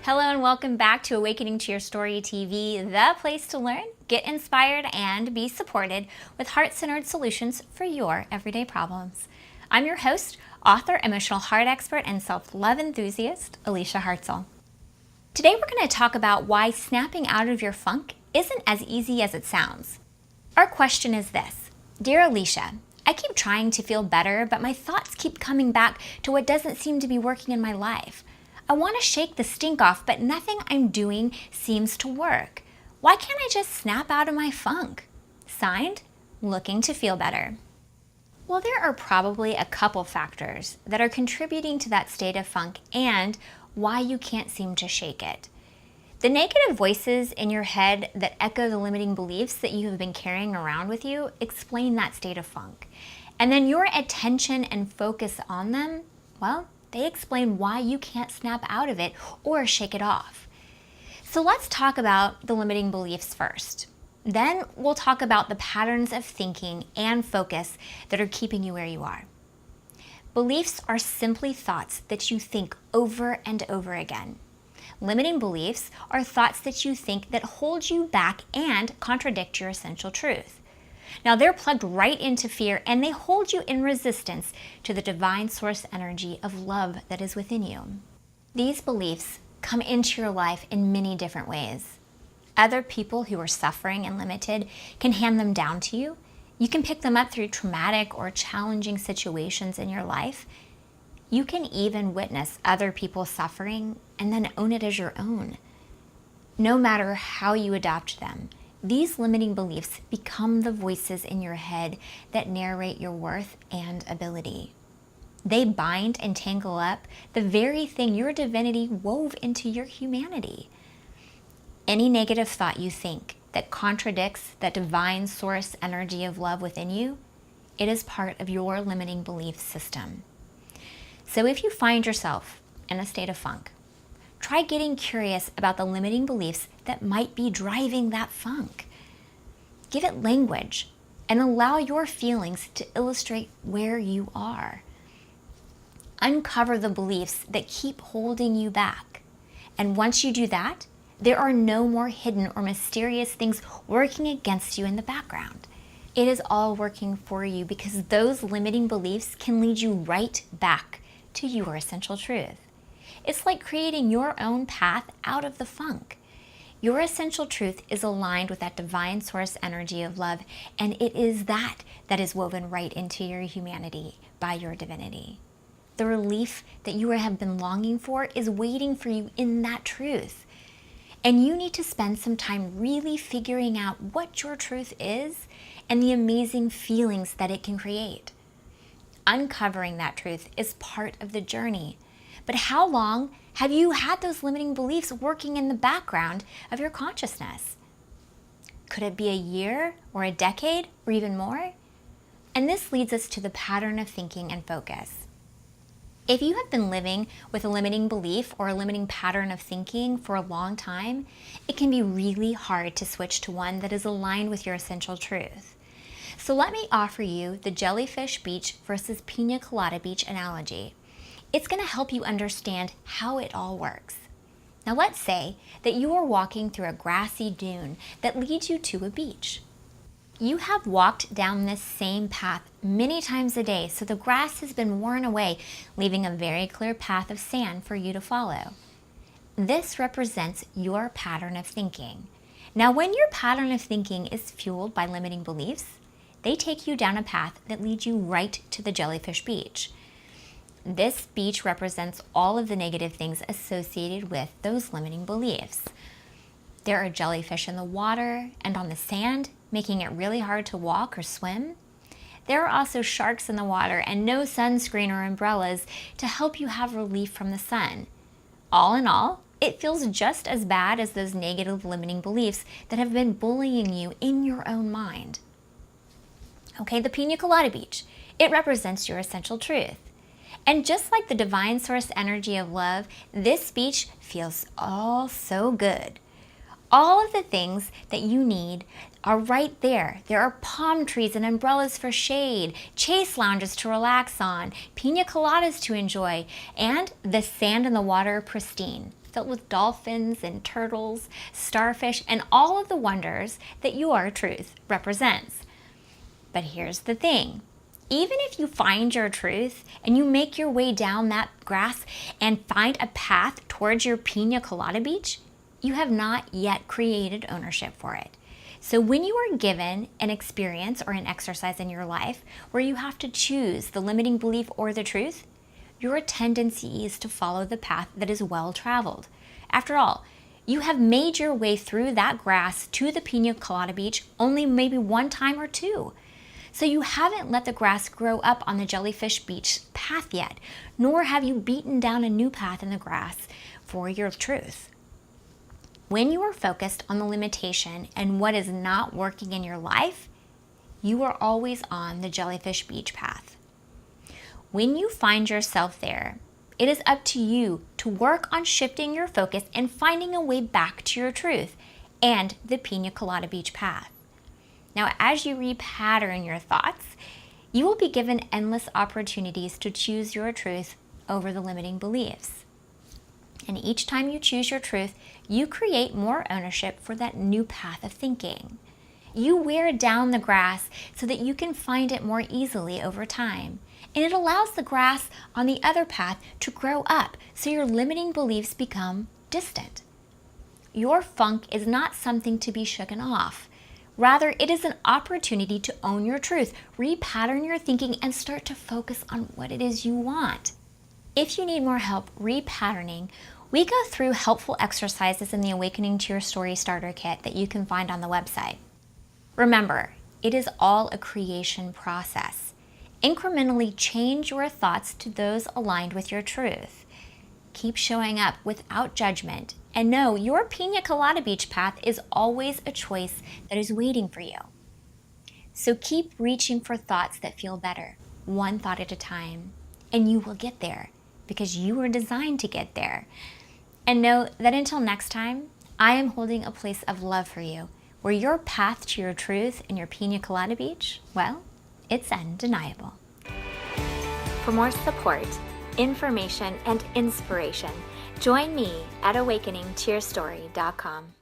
Hello and welcome back to Awakening to Your Story TV, the place to learn, get inspired, and be supported with heart-centered solutions for your everyday problems. I'm your host, author, emotional heart expert, and self-love enthusiast, Alicia Hartzell. Today we're going to talk about why snapping out of your funk isn't as easy as it sounds. Our question is this: Dear Alicia, I keep trying to feel better, but my thoughts keep coming back to what doesn't seem to be working in my life. I want to shake the stink off, but nothing I'm doing seems to work. Why can't I just snap out of my funk? Signed, Looking to Feel Better. Well, there are probably a couple factors that are contributing to that state of funk and why you can't seem to shake it. The negative voices in your head that echo the limiting beliefs that you have been carrying around with you explain that state of funk. And then your attention and focus on them, well, they explain why you can't snap out of it or shake it off. So let's talk about the limiting beliefs first. Then we'll talk about the patterns of thinking and focus that are keeping you where you are. Beliefs are simply thoughts that you think over and over again. Limiting beliefs are thoughts that you think that hold you back and contradict your essential truth. Now, they're plugged right into fear, and they hold you in resistance to the divine source energy of love that is within you. These beliefs come into your life in many different ways. Other people who are suffering and limited can hand them down to you. You can pick them up through traumatic or challenging situations in your life. You can even witness other people suffering and then own it as your own. No matter how you adopt them, these limiting beliefs become the voices in your head that narrate your worth and ability. They bind and tangle up the very thing your divinity wove into your humanity. Any negative thought you think that contradicts that divine source energy of love within you, it is part of your limiting belief system. So if you find yourself in a state of funk, try getting curious about the limiting beliefs that might be driving that funk. Give it language and allow your feelings to illustrate where you are. Uncover the beliefs that keep holding you back. And once you do that, there are no more hidden or mysterious things working against you in the background. It is all working for you because those limiting beliefs can lead you right back to your essential truth. It's like creating your own path out of the funk. Your essential truth is aligned with that divine source energy of love, and it is that is woven right into your humanity by your divinity. The relief that you have been longing for is waiting for you in that truth. And you need to spend some time really figuring out what your truth is and the amazing feelings that it can create. Uncovering that truth is part of the journey. But how long have you had those limiting beliefs working in the background of your consciousness? Could it be a year or a decade or even more? And this leads us to the pattern of thinking and focus. If you have been living with a limiting belief or a limiting pattern of thinking for a long time, it can be really hard to switch to one that is aligned with your essential truth. So let me offer you the jellyfish beach versus pina colada beach analogy. It's going to help you understand how it all works. Now let's say that you are walking through a grassy dune that leads you to a beach. You have walked down this same path many times a day, so the grass has been worn away, leaving a very clear path of sand for you to follow. This represents your pattern of thinking. Now, when your pattern of thinking is fueled by limiting beliefs, they take you down a path that leads you right to the jellyfish beach. This beach represents all of the negative things associated with those limiting beliefs. There are jellyfish in the water and on the sand, making it really hard to walk or swim. There are also sharks in the water and no sunscreen or umbrellas to help you have relief from the sun. All in all, it feels just as bad as those negative limiting beliefs that have been bullying you in your own mind. Okay, the pina colada beach, it represents your essential truth. And just like the divine source energy of love, this beach feels all so good. All of the things that you need are right there. There are palm trees and umbrellas for shade, chase lounges to relax on, pina coladas to enjoy, and the sand and the water are pristine, filled with dolphins and turtles, starfish, and all of the wonders that your truth represents. But here's the thing. Even if you find your truth and you make your way down that grass and find a path towards your pina colada beach, you have not yet created ownership for it. So when you are given an experience or an exercise in your life where you have to choose the limiting belief or the truth, your tendency is to follow the path that is well traveled. After all, you have made your way through that grass to the pina colada beach only maybe one time or two. So you haven't let the grass grow up on the jellyfish beach path yet, nor have you beaten down a new path in the grass for your truth. When you are focused on the limitation and what is not working in your life, you are always on the jellyfish beach path. When you find yourself there, it is up to you to work on shifting your focus and finding a way back to your truth and the pina colada beach path. Now, as you repattern your thoughts, you will be given endless opportunities to choose your truth over the limiting beliefs. And each time you choose your truth, you create more ownership for that new path of thinking. You wear down the grass so that you can find it more easily over time. And it allows the grass on the other path to grow up so your limiting beliefs become distant. Your funk is not something to be shaken off. Rather, it is an opportunity to own your truth, repattern your thinking, and start to focus on what it is you want. If you need more help repatterning, we go through helpful exercises in the Awakening to Your Story Starter Kit that you can find on the website. Remember, it is all a creation process. Incrementally change your thoughts to those aligned with your truth. Keep showing up without judgment, and know your pina colada beach path is always a choice that is waiting for you. So keep reaching for thoughts that feel better, one thought at a time, and you will get there because you were designed to get there. And know that until next time, I am holding a place of love for you, where your path to your truth in your pina colada beach, well, it's undeniable. For more support, information, and inspiration, join me at awakeningtoyourstory.com.